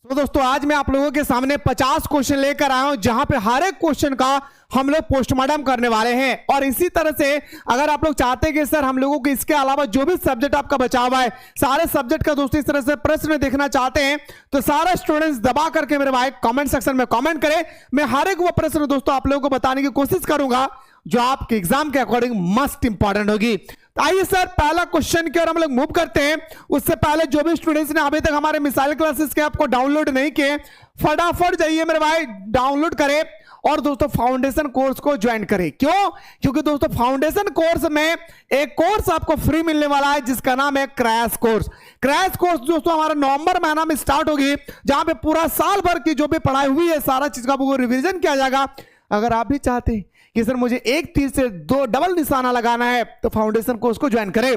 तो दोस्तों आज मैं आप लोगों के सामने 50 क्वेश्चन लेकर आया हूं, जहां पे हर एक क्वेश्चन का हम लोग पोस्टमार्टम करने वाले हैं। और इसी तरह से अगर आप लोग चाहते हैं कि सर हम लोगों को इसके अलावा जो भी सब्जेक्ट आपका बचा हुआ है सारे सब्जेक्ट का दोस्तों इस तरह से प्रश्न देखना चाहते हैं तो सारे स्टूडेंट्स दबा करके मेरे भाई कमेंट सेक्शन में कमेंट करें। मैं हर एक वो प्रश्न दोस्तों आप लोगों को बताने की कोशिश करूंगा जो आपके एग्जाम के अकॉर्डिंग मस्ट इंपॉर्टेंट होगी। तो आइए सर पहला क्वेश्चन की ओर हम लोग मूव करते हैं। उससे पहले जो भी स्टूडेंट्स ने अभी तक हमारे मिसाइल क्लासेस के ऐप को डाउनलोड नहीं किए फटाफट जाइए मेरे भाई डाउनलोड करें और दोस्तों फाउंडेशन कोर्स को ज्वाइन करें। क्यों? क्योंकि दोस्तों फाउंडेशन कोर्स में एक कोर्स आपको फ्री मिलने वाला है जिसका नाम है क्रैश कोर्स। क्रैश कोर्स दोस्तों हमारा नवंबर महीना में स्टार्ट होगी, जहां पे पूरा साल भर की जो भी पढ़ाई हुई है सारा चीज का आपको रिवीजन किया जाएगा। अगर आप भी चाहते हैं कि सर मुझे एक तीर से दो डबल निशाना लगाना है तो फाउंडेशन कोर्स को ज्वाइन करें।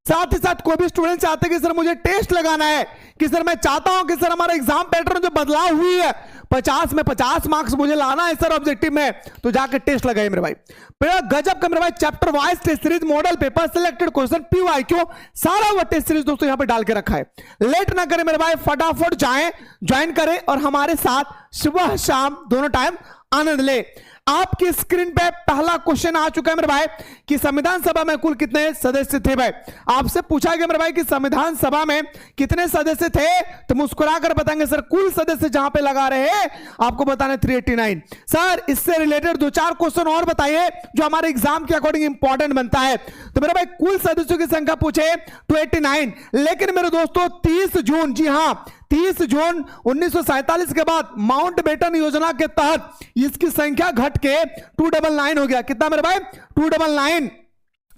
साथ ही साथ कोई भी स्टूडेंट चाहते हैं कि सर मुझे टेस्ट लगाना है, कि सर मैं चाहता हूं कि सर हमारा एग्जाम पैटर्न जो बदलाव हुई है 50 में 50 मार्क्स मुझे लाना है सर ऑब्जेक्टिव में, तो जाकर टेस्ट लगाइए मेरे भाई। गजब का मेरे भाई chapter wise test series, model paper, selected question, PYQ सारा वो टेस्ट सीरीज दोस्तों यहां पे डाल के रखा है। लेट ना करें मेरे भाई, फटाफट जाएं ज्वाइन करें और हमारे साथ सुबह शाम दोनों टाइम आनंद ले। आपकी स्क्रीन पे पहला क्वेश्चन आ चुका है मेरे भाई कि संविधान सभा में कुल कितने सदस्य थे। भाई आपसे पूछा गया मेरे भाई कि संविधान सभा में कितने सदस्य थे, तो मुस्कुराकर बताएंगे सर कुल सदस्य जहां पे लगा रहे हैं आपको बताना 389। सर इससे रिलेटेड दो चार क्वेश्चन और बताइए जो हमारे एग्जाम के अकॉर्डिंग इंपॉर्टेंट बनता है। तो मेरे भाई कुल सदस्यों की संख्या पूछे 289, लेकिन मेरे दोस्तों 30 जून, जी हां 30 जून 1947 के बाद माउंटबेटन योजना के तहत इसकी संख्या घट के 299 हो गया। कितना मेरे भाई? 299।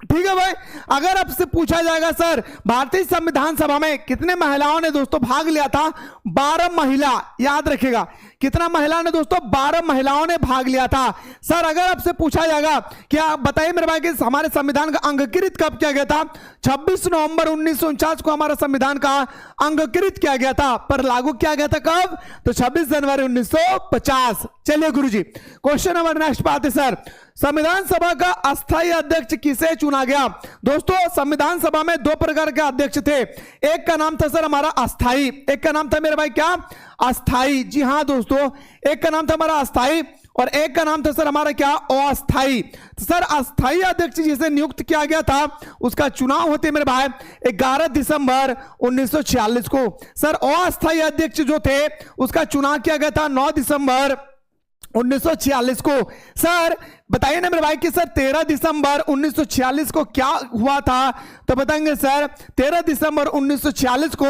ठीक है भाई। अगर आपसे पूछा जाएगा सर भारतीय संविधान सभा में कितने महिलाओं ने दोस्तों भाग लिया था, 12 महिला, याद रखिएगा कितना महिला ने दोस्तों, 12 महिलाओं ने भाग लिया था। सर अगर आपसे पूछा जाएगा कि आप बताइए मेरे भाई कि हमारे संविधान का अंगीकृत कब किया गया था, 26 नवंबर 1949 को हमारा संविधान का अंगीकृत किया गया था, पर लागू किया गया था कब, तो 26 जनवरी 1950। चलिए गुरुजी क्वेश्चन नंबर नेक्स्ट पे आते सर। संविधान सभा का अस्थायी अध्यक्ष किसे चुना गया? दोस्तों संविधान सभा में दो प्रकार के अध्यक्ष थे, एक का नाम था सर हमारा अस्थायी, एक का नाम था मेरे भाई क्या, अस्थायी। जी हां दोस्तों, एक का नाम था हमारा अस्थायी और एक का नाम था सर हमारा क्या, अस्थायी। तो सर अस्थायी अध्यक्ष जिसे नियुक्त किया गया था उसका चुनाव होते मेरे भाई 11 दिसंबर 1946 को। सर अस्थायी अध्यक्ष जो थे उसका चुनाव किया गया था 9 दिसंबर 1946 को। सर बताइए ना मेरे भाई कि सर 13 दिसंबर 1946 को क्या हुआ था, तो बताएंगे सर 13 दिसंबर 1946 को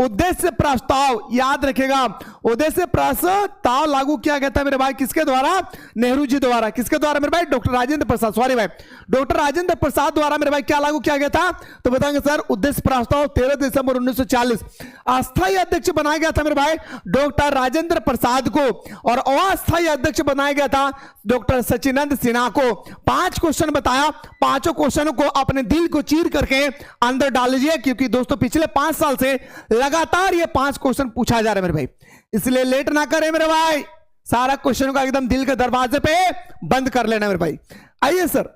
उद्देश्य प्रस्ताव, याद रखेगा उद्देश्य प्रस्ताव लागू किया गया था मेरे भाई किसके द्वारा, नेहरू जी द्वारा। किसके द्वारा मेरे भाई? डॉक्टर राजेंद्र प्रसाद, सॉरी भाई डॉक्टर राजेंद्र प्रसाद द्वारा मेरे भाई क्या लागू किया गया था, तो बताएंगे सर उद्देश्य प्रस्ताव 13 दिसंबर 1940। अस्थायी अध्यक्ष बनाया गया था मेरे भाई डॉक्टर राजेंद्र प्रसाद को और अस्थायी अध्यक्ष बनाया गया था डॉक्टर सचिदानंद सिन्हा को। 5 क्वेश्चन बताया, पांचों क्वेश्चनों को अपने दिल को चीर करके अंदर डाल लीजिए, क्योंकि दोस्तों पिछले 5 साल से लगातार ये 5 क्वेश्चन पूछा जा रहा है मेरे भाई, इसलिए लेट ना करें मेरे भाई, सारा क्वेश्चन का एकदम दिल के दरवाजे पे बंद कर लेना मेरे भाई। आइए सर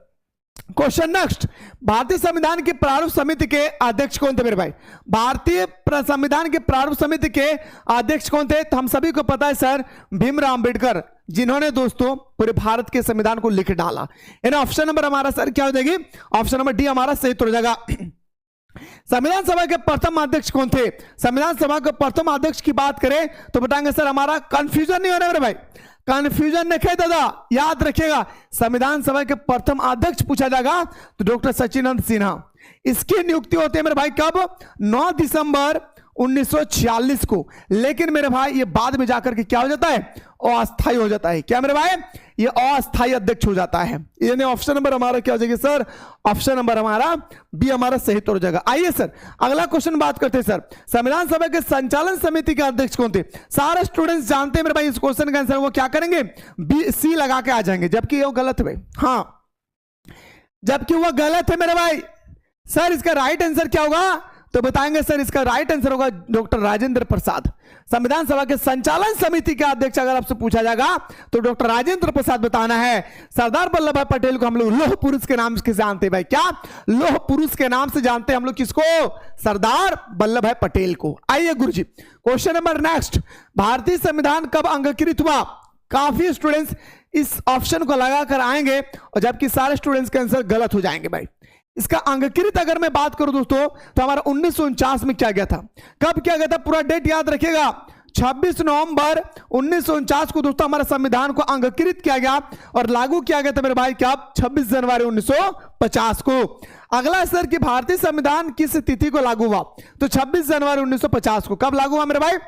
क्वेश्चन नेक्स्ट। भारतीय संविधान की प्रारूप समिति के अध्यक्ष कौन थे मेरे भाई? भारतीय संविधान के प्रारूप समिति के अध्यक्ष कौन थे? तो हम सभी को पता है सर भीमराव अंबेडकर, जिन्होंने दोस्तों पूरे भारत के संविधान को लिख डाला। ऑप्शन नंबर हमारा सर क्या हो जाएगी? ऑप्शन नंबर डी हमारा सही हो जाएगा। संविधान सभा के प्रथम अध्यक्ष कौन थे? संविधान सभा के प्रथम अध्यक्ष की बात करें तो बताएंगे सर हमारा, कंफ्यूजन नहीं हो रहा मेरे भाई, कंफ्यूजन नहीं दादा, याद रखिएगा संविधान सभा के प्रथम अध्यक्ष पूछा जाएगा तो डॉक्टर सचिदानंद सिन्हा। इसकी नियुक्ति होती है मेरे भाई कब? 9 दिसंबर 1946 को। लेकिन मेरे भाई ये बाद में जाकर के क्या हो जाता है? अस्थायी हो जाता है। क्या मेरे भाई? ये अस्थायी अध्यक्ष हो जाता है। यानी ऑप्शन नंबर हमारा क्या हो जाएगा सर? ऑप्शन नंबर हमारा बी हमारा सही तो हो जाएगा। आइए सर अगला क्वेश्चन बात करते हैं सर। संविधान सभा के संचालन समिति के अध्यक्ष कौन थे? सारे स्टूडेंट्स जानते हैं मेरे भाई इस क्वेश्चन का आंसर वो क्या करेंगे, बी सी लगा के आ जाएंगे, जबकि वो गलत है भाई। हाँ जबकि वो गलत है मेरे भाई। सर इसका राइट आंसर क्या होगा? तो बताएंगे सर इसका राइट आंसर होगा डॉक्टर राजेंद्र प्रसाद। संविधान सभा के संचालन समिति के अध्यक्ष अगर आपसे पूछा जाएगा तो डॉक्टर राजेंद्र प्रसाद बताना है। सरदार वल्लभ भाई पटेल को हम लोग लौह पुरुष के नाम से जानते हैं भाई, क्या लौह पुरुष के नाम से जानते हैं हम लोग किसको? सरदार वल्लभ भाई पटेल को। आइए गुरुजी क्वेश्चन नंबर नेक्स्ट, भारतीय संविधान कब अंगीकृत हुआ? काफी स्टूडेंट्स इस ऑप्शन को लगाकर आएंगे और जबकि सारे स्टूडेंट्स के आंसर गलत हो जाएंगे भाई। इसका अंगीकृत अगर मैं बात करूं दोस्तों तो हमारा 1949 में किया गया था। कब किया गया था? पूरा डेट याद रखिएगा, 26 नवंबर 1949 को दोस्तों हमारे संविधान को अंगीकृत किया गया और लागू किया गया था मेरे भाई क्या? 26 जनवरी 1950 को। अगला सर कि भारतीय संविधान किस तिथि को लागू हुआ? तो 26 जनवरी 1950 को। कब लागू हुआ मेरे भाई?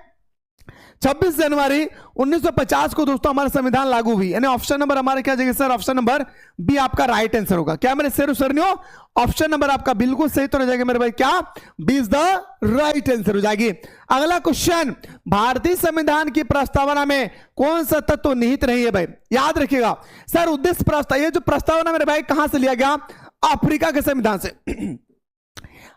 26 जनवरी 1950 को दोस्तों हमारा संविधान लागू हुई। यानी ऑप्शन नंबर हमारा क्या जगह सर? ऑप्शन नंबर बी आपका राइट आंसर होगा। क्या मेरे सरनियो ऑप्शन नंबर आपका बिल्कुल सही तो हो जाएगा मेरे भाई, क्या B is the right answer हो जाएगी। अगला क्वेश्चन, भारतीय संविधान की प्रस्तावना में कौन सा तत्व निहित नहीं है भाई? याद रखिएगा सर उद्देश्य प्रस्ताव, ये जो प्रस्तावना मेरे भाई कहां से लिया गया? अफ्रीका के संविधान से।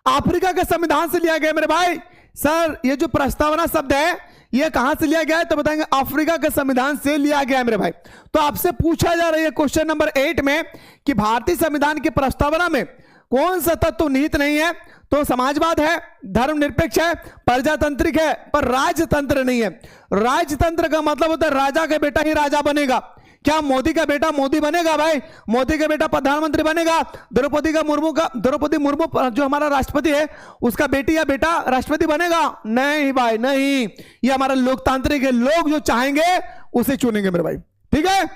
अफ्रीका के संविधान से लिया गया मेरे भाई। सर ये जो प्रस्तावना शब्द है ये कहां से लिया गया है? तो बताएंगे अफ्रीका के संविधान से लिया गया है मेरे भाई। तो आपसे पूछा जा रहा है क्वेश्चन नंबर 8 में कि भारतीय संविधान की प्रस्तावना में कौन सा तत्व निहित नहीं है? तो समाजवाद है, धर्मनिरपेक्ष है, प्रजातांत्रिक है, पर राजतंत्र नहीं है। राजतंत्र का मतलब होता है राजा का बेटा ही राजा बनेगा। क्या मोदी का बेटा मोदी बनेगा भाई? मोदी का बेटा प्रधानमंत्री बनेगा? द्रौपदी मुर्मू जो हमारा राष्ट्रपति है उसका बेटी या बेटा राष्ट्रपति बनेगा? नहीं भाई नहीं, ये हमारा लोकतांत्रिक है, लोग जो चाहेंगे उसे चुनेंगे मेरे भाई। ठीक है,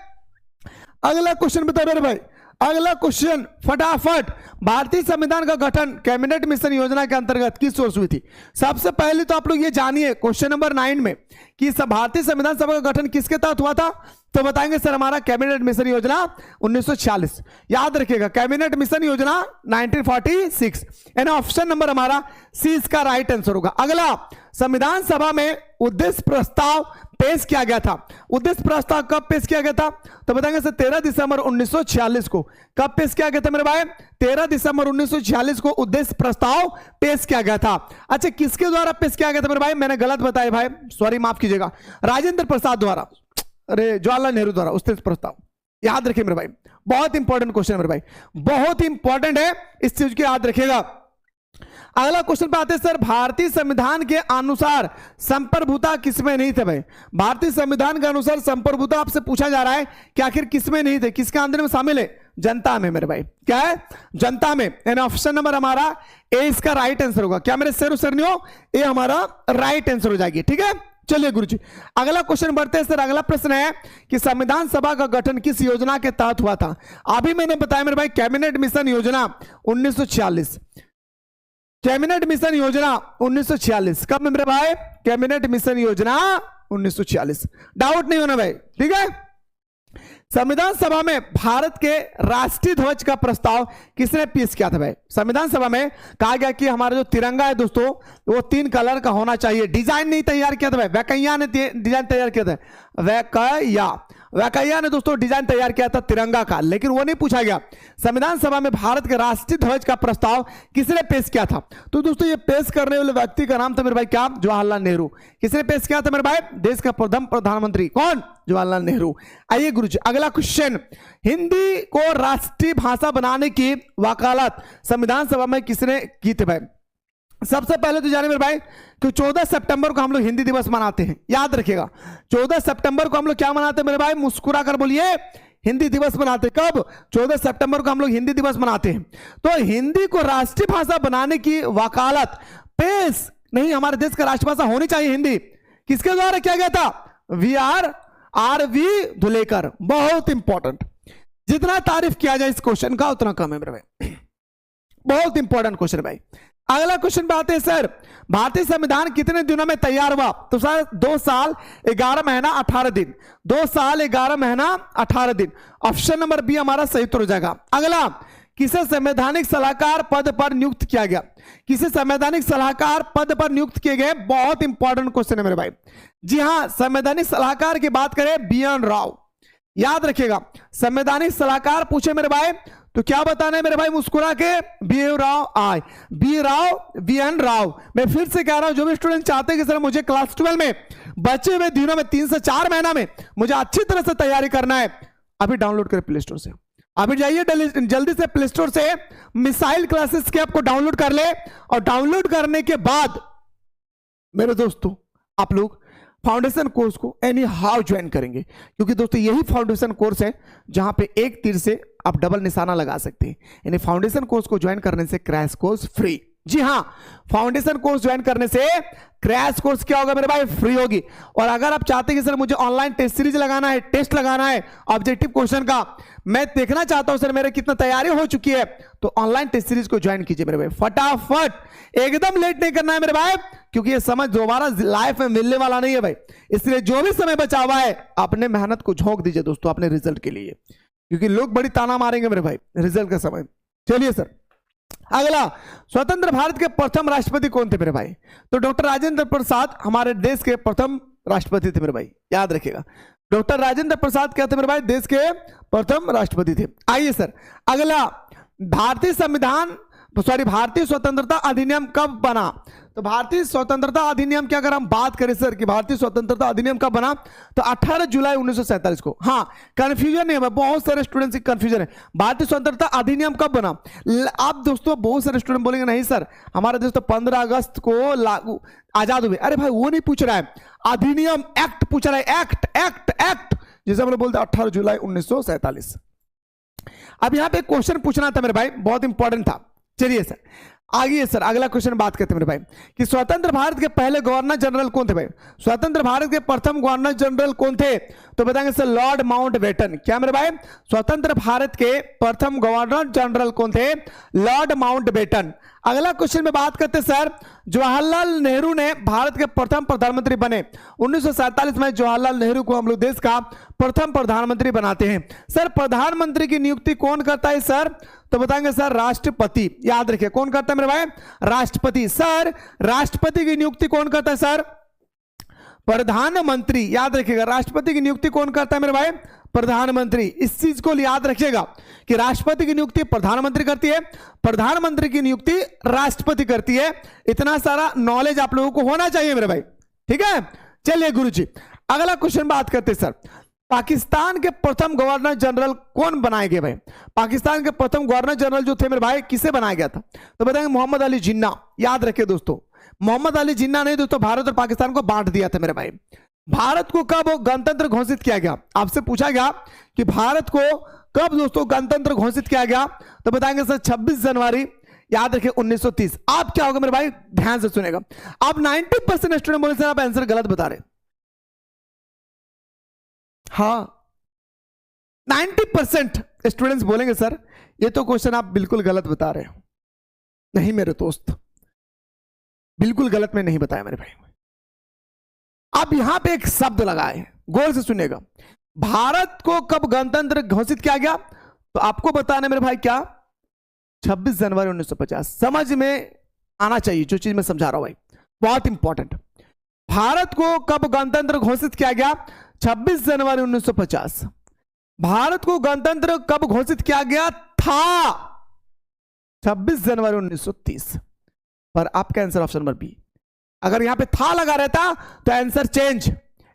अगला क्वेश्चन बताओ मेरे भाई। अगला क्वेश्चन फटाफट, भारतीय संविधान का गठन कैबिनेट मिशन योजना के अंतर्गत किस वर्ष हुई थी? सबसे पहले तो आप लोग ये जानिए क्वेश्चन नंबर 9 में कि भारतीय संविधान सभा का गठन किसके तहत हुआ था? तो बताएंगे सर हमारा कैबिनेट मिशन योजना 1946। याद रखिएगा कैबिनेट मिशन योजना 1946। यानी ऑप्शन नंबर हमारा सी इसका राइट आंसर होगा। अगला, संविधान सभा में उद्देश्य प्रस्ताव पेश किया गया था। उद्देश्य प्रस्ताव कब पेश किया गया था? तो बताएंगे सर 13 दिसंबर 1946 को। कब पेश किया गया था मेरे भाई? 13 दिसंबर 1946 को उद्देश्य प्रस्ताव पेश किया गया था। अच्छा किसके द्वारा पेश किया गया था मेरे भाई? मैंने गलत बताया भाई, सॉरी माफ कीजिएगा, राजेंद्र प्रसाद द्वारा, अरे जवाहरलाल नेहरू द्वारा उद्देश्य प्रस्ताव। याद रखिए मेरे भाई, बहुत इंपॉर्टेंट क्वेश्चन है मेरे भाई, बहुत इंपॉर्टेंट है, इस चीज को याद रखिएगा। अगला क्वेश्चन पे आते हैं सर, भारतीय संविधान के अनुसार संप्रभुता किसमें नहीं थे भाई? भारतीय संविधान के अनुसार संप्रभुता आपसे पूछा जा रहा है कि आखिर किसमें नहीं थे, किसके अंदर में शामिल है? जनता में मेरे भाई। क्या है? जनता में। यानी ऑप्शन नंबर हमारा ए इसका राइट आंसर होगा। क्या मेरे सरनियो ए हमारा राइट आंसर हो जाएगी। ठीक है, चलिए गुरुजी अगला क्वेश्चन बढ़ते हैं सर। अगला प्रश्न है कि संविधान सभा का गठन किस योजना के तहत हुआ था? अभी मैंने बताया मेरे भाई कैबिनेट मिशन योजना 1946। कैबिनेट मिशन योजना 1946 कब मेरे भाई? कैबिनेट मिशन योजना 1946। डाउट नहीं होना भाई। ठीक है, संविधान सभा में भारत के राष्ट्रीय ध्वज का प्रस्ताव किसने पेश किया था भाई? संविधान सभा में कहा गया कि हमारा जो तिरंगा है दोस्तों वो 3 कलर का होना चाहिए। डिजाइन नहीं तैयार किया था भाई, वैकैया ने डिजाइन तैयार किया था। वैकैया ने दोस्तों डिजाइन तैयार किया था तिरंगा का, लेकिन वो नहीं पूछा गया। संविधान सभा में भारत के राष्ट्रीय ध्वज का प्रस्ताव किसने पेश किया था? तो दोस्तों ये पेश करने वाले व्यक्ति का नाम था मेरे भाई क्या? जवाहरलाल नेहरू। किसने पेश किया था मेरे भाई? देश का प्रथम प्रधानमंत्री कौन? जवाहरलाल नेहरू। आइए गुरुजी अगला क्वेश्चन, हिंदी को राष्ट्रीय भाषा बनाने की वकालत संविधान सभा में किसने की थी भाई? सबसे पहले तो जाने मेरे भाई कि 14 सितंबर को हम लोग हिंदी दिवस मनाते हैं। याद रखिएगा 14 सितंबर को हम लोग क्या मनाते हैं मेरे भाई? मुस्कुरा कर बोलिए, हिंदी दिवस मनाते हैं। कब? 14 सितंबर को हम लोग हिंदी दिवस मनाते हैं। तो हिंदी को राष्ट्रीय भाषा बनाने की वकालत पेश नहीं, हमारे देश का राष्ट्रभाषा होनी चाहिए हिंदी, किसके द्वारा किया गया था? आर.वी. धुलेकर। बहुत इंपॉर्टेंट, जितना तारीफ किया जाए इस क्वेश्चन का उतना कम है मेरे भाई, बहुत इंपॉर्टेंट क्वेश्चन भाई। अगला क्वेश्चन पे आते हैं सर, भारतीय संविधान कितने दिनों में तैयार हुआ? तो सर 2 साल 11 महीना 18 दिन। 2 साल 11 महीना 18 दिन। ऑप्शन नंबर बी हमारा सही उत्तर हो जाएगा। अगला, किसे संवैधानिक सलाहकार पद पर नियुक्त किया गया? किसे संवैधानिक सलाहकार पद पर नियुक्त किए गए? बहुत इंपॉर्टेंट क्वेश्चन है मेरे भाई। जी हां, संवैधानिक सलाहकार की बात करें बी.एन. राव। याद रखिएगा संवैधानिक सलाहकार पूछे मेरे भाई तो क्या बताना है मेरे भाई? मुस्कुरा के बी राव आई, B Rao V N Rao. मैं फिर से कह रहा हूं, जो भी स्टूडेंट चाहते हैं कि सर मुझे क्लास 12 में बचे हुए दिनों में 3 से 4 महीना में मुझे अच्छी तरह से तैयारी करना है, अभी डाउनलोड करें प्ले स्टोर से। अभी जाइए जल्दी से प्ले स्टोर से मिसाइल क्लासेस के ऐप को डाउनलोड कर ले, और डाउनलोड करने के बाद मेरे दोस्तों आप लोग फाउंडेशन कोर्स को एनी हाउ ज्वाइन करेंगे, क्योंकि दोस्तों यही फाउंडेशन कोर्स है जहां पे एक तीर से आप डबल निशाना लगा सकते हैं। यानी फाउंडेशन कोर्स को ज्वाइन करने से क्रैश कोर्स फ्री। जी हां, फाउंडेशन कोर्स ज्वाइन करने से क्रैश कोर्स क्या होगा मेरे भाई? फ्री होगी। और अगर आप चाहते हैं कि सर मुझे ऑनलाइन टेस्ट सीरीज लगाना है, टेस्ट लगाना है ऑब्जेक्टिव क्वेश्चन का, मैं देखना चाहता हूं सर मेरे कितना तैयारी हो चुकी है, तो ऑनलाइन टेस्ट सीरीज को ज्वाइन कीजिए मेरे भाई फटाफट, एकदम लेट नहीं करना है मेरे भाई, क्योंकि ये समझ दोबारा लाइफ में मिलने वाला नहीं है भाई। इसलिए जो भी समय बचा हुआ है अपने मेहनत को झोंक दीजिए दोस्तों अपने रिजल्ट के लिए, क्योंकि लोग बड़ी ताना मारेंगे मेरे भाई रिजल्ट का समय। चलिए सर, अगला, स्वतंत्र भारत के प्रथम राष्ट्रपति कौन थे मेरे भाई? तो डॉक्टर राजेंद्र प्रसाद हमारे देश के प्रथम राष्ट्रपति थे मेरे भाई, याद रखिएगा। डॉक्टर राजेंद्र प्रसाद क्या थे मेरे भाई? देश के प्रथम राष्ट्रपति थे। आइए सर, अगला, भारतीय स्वतंत्रता अधिनियम कब बना? तो भारतीय स्वतंत्रता अधिनियम की अगर हम बात करें सर कि भारतीय स्वतंत्रता अधिनियम कब बना, तो 18 जुलाई 1947 को। हाँ, कंफ्यूजन नहीं है, बहुत सारे स्टूडेंट्स की कंफ्यूजन है, भारतीय स्वतंत्रता अधिनियम कब बना? आप दोस्तों बहुत सारे स्टूडेंट बोलेंगे नहीं सर हमारे देश तो 15 अगस्त को लागू आजाद हुए। अरे भाई वो नहीं पूछ रहा है, अधिनियम एक्ट पूछ रहा है, एक्ट एक्ट एक्ट, जैसे हम लोग बोलते हैं 18 जुलाई 1947। अब यहां पे क्वेश्चन पूछना था मेरे भाई, बहुत इंपॉर्टेंट था। चलिए सर आगे सर, अगला क्वेश्चन बात करते हैं मेरे भाई कि स्वतंत्र भारत के पहले गवर्नर जनरल कौन थे भाई? स्वतंत्र भारत के प्रथम गवर्नर जनरल कौन थे? तो बताएंगे सर लॉर्ड माउंटबेटन। क्या मेरे भाई? स्वतंत्र भारत के प्रथम गवर्नर जनरल कौन थे? Lord Mountbatten. अगला क्वेश्चन में बात करते सर, जवाहरलाल नेहरू ने भारत के प्रथम प्रधानमंत्री बने। 1947 में जवाहरलाल नेहरू को हम लोग देश का प्रथम प्रधानमंत्री बनाते हैं। सर प्रधानमंत्री की नियुक्ति कौन करता है सर? तो बताएंगे सर राष्ट्रपति। याद रखिए कौन करता है मेरे भाई? राष्ट्रपति। सर राष्ट्रपति की नियुक्ति कौन करता है सर? प्रधानमंत्री। याद रखिएगा राष्ट्रपति की नियुक्ति कौन करता है मेरे भाई? प्रधानमंत्री। इस चीज को याद रखिएगा कि राष्ट्रपति की नियुक्ति प्रधानमंत्री करती है, प्रधानमंत्री की नियुक्ति राष्ट्रपति करती है। इतना सारा नॉलेज आप लोगों को होना चाहिए मेरे भाई, ठीक है। चलिए गुरुजी अगला क्वेश्चन बात करते हैं सर, पाकिस्तान के प्रथम गवर्नर जनरल कौन बनाए गए भाई? पाकिस्तान के प्रथम गवर्नर जनरल जो थे मेरे भाई किसे बनाया गया था? तो बताएंगे मोहम्मद अली जिन्ना। याद रखिए दोस्तों, मोहम्मद अली जिन्ना ने दोस्तों भारत और पाकिस्तान को बांट दिया था मेरे भाई। भारत को कब गणतंत्र घोषित किया गया? आपसे पूछा गया कि भारत को कब दोस्तों गणतंत्र घोषित किया गया? तो बताएंगे सर 26 जनवरी याद रखिए 1930। आप क्या होगा मेरे भाई? ध्यान से सुनेगा। आप 90% स्टूडेंट बोले सर आप आंसर गलत बता रहे। हाँ 90% स्टूडेंट्स बोलेंगे सर ये तो क्वेश्चन आप बिल्कुल गलत बता रहे हो। नहीं मेरे दोस्त, बिल्कुल गलत में नहीं बताया मेरे भाई। अब यहां पे एक शब्द लगाए, गौर से सुनेगा। भारत को कब गणतंत्र घोषित किया गया? तो आपको बताना मेरे भाई क्या? 26 जनवरी 1950। समझ में आना चाहिए जो चीज मैं समझा रहा हूं भाई, बहुत इंपॉर्टेंट। भारत को कब गणतंत्र घोषित किया गया? 26 जनवरी 1950। भारत को गणतंत्र कब घोषित किया गया था? 26 जनवरी 1930। पर आपका आंसर ऑप्शन नंबर बी। अगर यहां पे था लगा रहता तो answer change,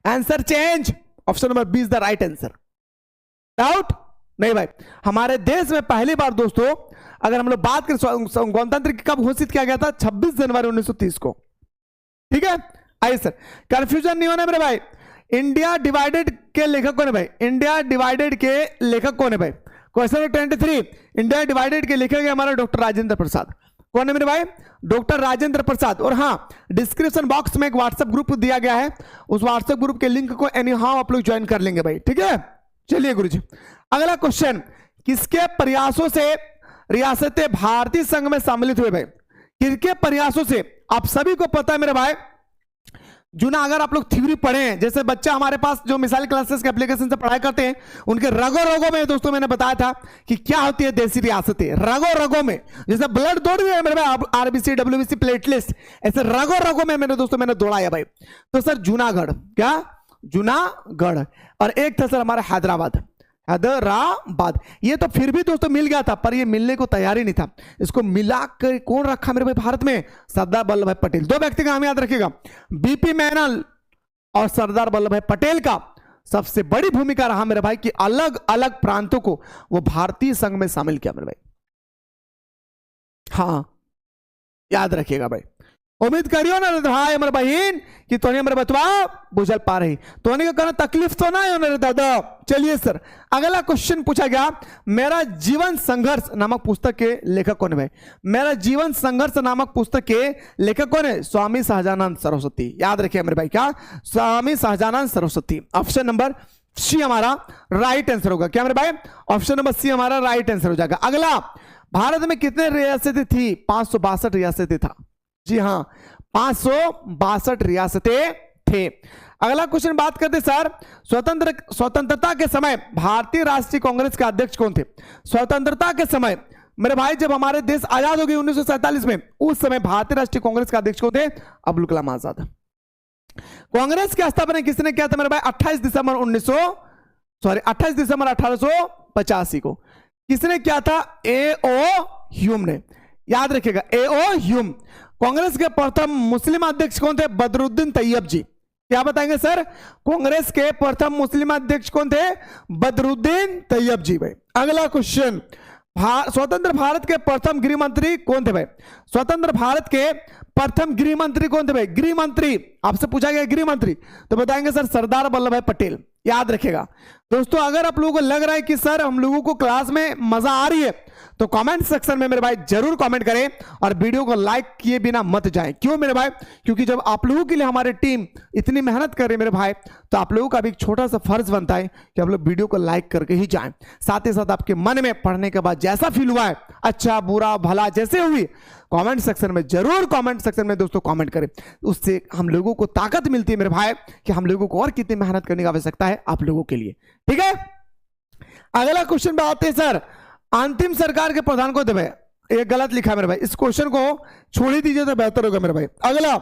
answer change. Option number B is the right answer. Doubt नहीं भाई। हमारे देश में पहली बार दोस्तों अगर हम लोग बात करें गणतंत्र कब घोषित किया गया था? 26 जनवरी 1930 को, ठीक है। आइए सर, कंफ्यूजन नहीं होना मेरे भाई। इंडिया डिवाइडेड के लेखक कौन है भाई? इंडिया डिवाइडेड के लेखक कौन है भाई? क्वेश्चन नंबर 23, इंडिया डिवाइडेड के लेखक है हमारा डॉक्टर राजेंद्र प्रसाद। कौन है मेरे भाई? डॉक्टर राजेंद्र प्रसाद। और हाँ, डिस्क्रिप्शन बॉक्स में एक व्हाट्सएप ग्रुप दिया गया है, उस व्हाट्सएप ग्रुप के लिंक को एनी हाउ आप लोग ज्वाइन कर लेंगे भाई, ठीक है। चलिए गुरुजी अगला क्वेश्चन, किसके प्रयासों से रियासत भारतीय संघ में सम्मिलित हुए भाई? किसके प्रयासों से? आप सभी को पता है मेरे भाई, जो ना अगर आप लोग थ्योरी पढ़े हैं, जैसे बच्चा हमारे पास जो मिसाइल क्लासेस के एप्लीकेशन से पढ़ाई करते हैं, उनके रगों रगों में दोस्तों मैंने बताया था कि क्या होती है देसी रियासतें। रगों रगों में जैसे ब्लड दौड़ रही है मेरे भाई, आरबीसी डब्ल्यूबीसी प्लेटलेट्स, ऐसे रगों रगों में मेरे दोस्तों मैंने दौड़ाया भाई। तो सर जूनागढ़, क्या जूनागढ़, और एक था सर हमारा हैदराबाद। हैदराबाद। ये तो फिर भी दोस्तों मिल गया था, पर ये मिलने को तैयार ही नहीं था। इसको मिला कर कौन रखा मेरे भाई भारत में? सरदार वल्लभ भाई पटेल। दो व्यक्ति का नाम याद रखिएगा, बीपी मैनल और सरदार वल्लभ भाई पटेल का सबसे बड़ी भूमिका रहा मेरे भाई कि अलग अलग प्रांतों को वो भारतीय संघ में शामिल किया मेरे भाई। हाँ याद रखिएगा भाई। उम्मीद करियो ना भाई मेरे बहन कि तोने मेरे बतवा बुझल पा रही, तोने का कहना तकलीफ तो ना है मेरे दादा। चलिए सर, अगला क्वेश्चन पूछा गया, मेरा जीवन संघर्ष नामक पुस्तक के लेखक कौन है भाई? मेरा जीवन संघर्ष नामक पुस्तक के लेखक कौन है? स्वामी सहजानंद सरस्वती। याद रखिए मेरे भाई, क्या? Swami Sahajanand Saraswati. Option number C हमारा राइट आंसर होगा। क्या मेरे भाई? ऑप्शन नंबर सी हमारा राइट आंसर हो जाएगा। अगला, भारत में कितने रियासतें थी? 562 रियासतें था। जी हां, 562 रियासतें थे। अगला क्वेश्चन बात करते सर, स्वतंत्रता के समय भारतीय राष्ट्रीय कांग्रेस के अध्यक्ष कौन थे? स्वतंत्रता के समय मेरे भाई, जब हमारे देश आजाद हो गए 1947 में, उस समय भारतीय राष्ट्रीय कांग्रेस के अध्यक्ष कौन थे? अब्दुल कलाम आजाद। कांग्रेस की स्थापना किसने किया था मेरे भाई? 28 दिसंबर 1885 को। किसने किया था? A.O. ह्यूम ने। याद रखिएगा, A.O. ह्यूम। कांग्रेस के प्रथम मुस्लिम अध्यक्ष कौन थे? बदरुद्दीन तैयब जी। क्या बताएंगे सर? कांग्रेस के प्रथम मुस्लिम अध्यक्ष कौन थे? बदरुद्दीन तैयब जी भाई। अगला क्वेश्चन, स्वतंत्र भारत के प्रथम गृह मंत्री कौन थे भाई? स्वतंत्र भारत के प्रथम गृह मंत्री कौन थे भाई? गृह मंत्री आपसे पूछा गया गृह मंत्री, तो बताएंगे सर सरदार वल्लभ भाई पटेल। याद रखेगा दोस्तों, अगर आप लोगों को लग रहा है कि सर हम लोगों को क्लास में मजा आ रही है, तो कमेंट सेक्शन में मेरे भाई जरूर कमेंट करें और वीडियो को लाइक किए बिना मत जाएं। क्यों मेरे भाई? क्योंकि जब आप लोगों के लिए हमारी टीम इतनी मेहनत कर रही है मेरे भाई, तो आप लोगों का भी एक छोटा सा फर्ज बनता है कि आप लोग वीडियो को लाइक करके ही जाएं। साथ ही साथ आपके मन में पढ़ने के बाद जैसा फील हुआ है, अच्छा बुरा भला जैसे हुई, कमेंट सेक्शन में जरूर, कमेंट सेक्शन में दोस्तों कमेंट करें। उससे हम लोगों को ताकत मिलती है मेरे भाई कि हम लोगों को और कितनी मेहनत करने की आवश्यकता है आप लोगों के लिए। ठीक है, अगला क्वेश्चन पे आते हैं सर, अंतिम सरकार के प्रधान को थे भाई? ये गलत लिखा है मेरे भाई, इस क्वेश्चन को छोड़ ही दीजिए तो बेहतर होगा मेरे भाई। अगला,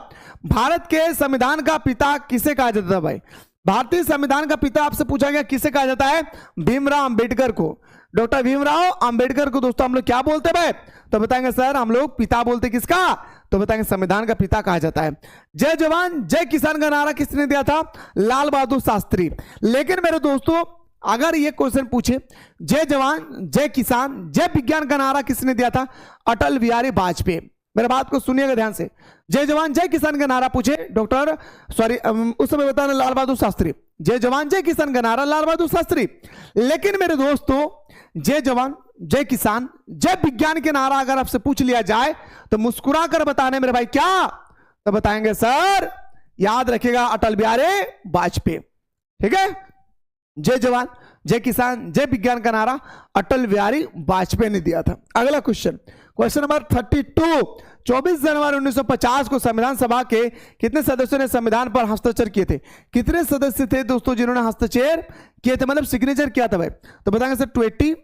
भारत के संविधान का पिता किसे कहा जाता है भाई? भारतीय संविधान का पिता आपसे पूछा गया किसे कहा जाता है? भीमराव अंबेडकर को। डॉक्टर भीमराव अंबेडकर को दोस्तों हम लोग क्या बोलते हैं भाई? तो बताएंगे सर हम लोग पिता बोलते किसका? तो बताएंगे संविधान का पिता कहा जाता है। जय जवान जय किसान का नारा किसने दिया था? लाल बहादुर शास्त्री। लेकिन मेरे दोस्तों, अगर ये क्वेश्चन पूछे जय जवान जय किसान जय विज्ञान का नारा किसने दिया था? अटल बिहारी वाजपेयी। मेरे बात को सुनिएगा ध्यान से। जय जवान जय किसान का नारा पूछे उस समय बताना लाल बहादुर शास्त्री। जय जवान जय किसान का नारा लाल बहादुर शास्त्री। लेकिन मेरे दोस्तों, जय जवान जय किसान जय विज्ञान के नारा अगर आपसे पूछ लिया जाए तो मुस्कुरा कर बताने मेरे भाई क्या? तो बताएंगे सर, याद रखिएगा अटल बिहारी वाजपेयी। ठीक है, जय जवान जय किसान जय विज्ञान का नारा अटल बिहारी वाजपेयी ने दिया था। अगला क्वेश्चन, क्वेश्चन नंबर 32, 24 जनवरी 1950 को संविधान सभा के कितने सदस्यों ने संविधान पर हस्ताक्षर किए थे? कितने सदस्य थे दोस्तों जिन्होंने हस्ताक्षर किए थे, मतलब सिग्नेचर किया था भाई? तो बताएंगे सर 24।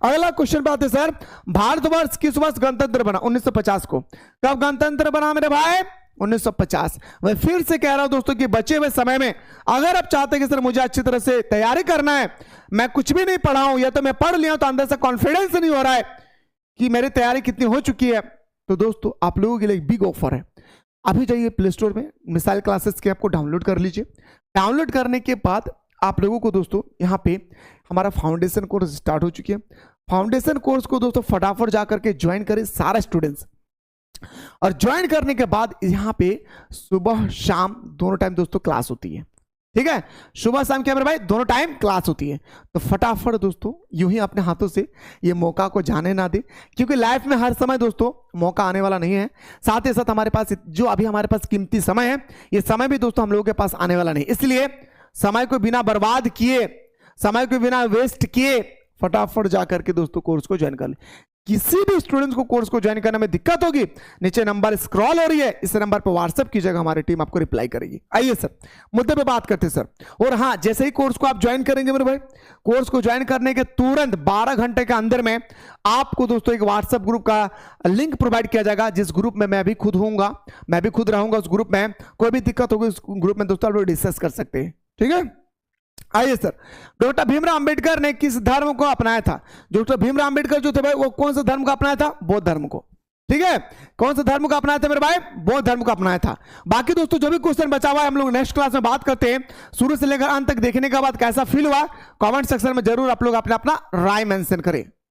अगला क्वेश्चन बात है सर, भारतवर्ष किस वर्ष गणतंत्र बना? 1950 को। कब गणतंत्र बना मेरे भाई? 1950। मैं फिर से कह रहा हूं दोस्तों कि बचे हुए समय में अगर आप चाहते हैं कि सर मुझे अच्छी तरह से तैयारी करना है, मैं कुछ भी नहीं पढ़ा हूं या तो मैं पढ़ लिया तो अंदर से कॉन्फिडेंस नहीं हो रहा है कि मेरी तैयारी कितनी हो चुकी है, तो दोस्तों आप लोगों के लिए एक बिग ऑफर है। अभी जाइए प्ले स्टोर में मिसाइल क्लासेस के आपको डाउनलोड कर लीजिए। डाउनलोड करने के बाद आप लोगों को दोस्तों यहाँ पे हमारा फाउंडेशन कोर्स स्टार्ट हो चुकी है। फाउंडेशन कोर्स को दोस्तों फटाफट जाकर के ज्वाइन करें सारे स्टूडेंट्स। और ज्वाइन करने के बाद यहाँ पे सुबह शाम दोनों टाइम दोस्तों क्लास होती है। ठीक है, सुबह शाम क्या मेरे भाई? दोनों टाइम क्लास होती है। तो फटाफट दोस्तों यूं ही अपने हाथों से ये मौका को जाने ना दे, क्योंकि लाइफ में हर समय दोस्तों मौका आने वाला नहीं है। साथ ही साथ हमारे पास जो अभी हमारे पास कीमती समय है, ये समय भी दोस्तों हम लोगों के पास आने वाला नहीं। इसलिए समय को बिना बर्बाद किए, समय को बिना वेस्ट किए फटाफट जाकर के दोस्तों कोर्स को ज्वाइन कर ले। किसी भी स्टूडेंट्स को कोर्स को ज्वाइन करने में दिक्कत होगी, नीचे नंबर स्क्रॉल हो रही है, इस नंबर पर व्हाट्सएप कीजिएगा, हमारी टीम आपको रिप्लाई करेगी। आइए सर मुद्दे पे बात करते हैं सर। और हाँ, जैसे ही कोर्स को आप ज्वाइन करेंगे मेरे भाई, कोर्स को ज्वाइन करने के तुरंत 12 घंटे के अंदर में आपको दोस्तों एक व्हाट्सएप ग्रुप का लिंक प्रोवाइड किया जाएगा, जिस ग्रुप में मैं भी खुद होऊंगा, मैं भी खुद रहूंगा उस ग्रुप में। कोई भी दिक्कत होगी उस ग्रुप में दोस्तों आप लोग डिस्कस कर सकते हैं। ठीक है, आइए सर, डॉक्टर भीमराव अंबेडकर ने किस धर्म को अपनाया था? डॉक्टर भीमराव अंबेडकर जो थे भाई वो कौन सा धर्म को अपनाया था? बौद्ध धर्म को। ठीक है, कौन सा धर्म को अपनाया था मेरे भाई? बौद्ध धर्म को अपनाया था। बाकी दोस्तों जो भी क्वेश्चन बचा हुआ है हम लोग नेक्स्ट क्लास में बात करते हैं। शुरू से लेकर अंत तक देखने के बाद कैसा फील हुआ कमेंट सेक्शन में जरूर आप लोग अपना अपना राय मेंशन करें।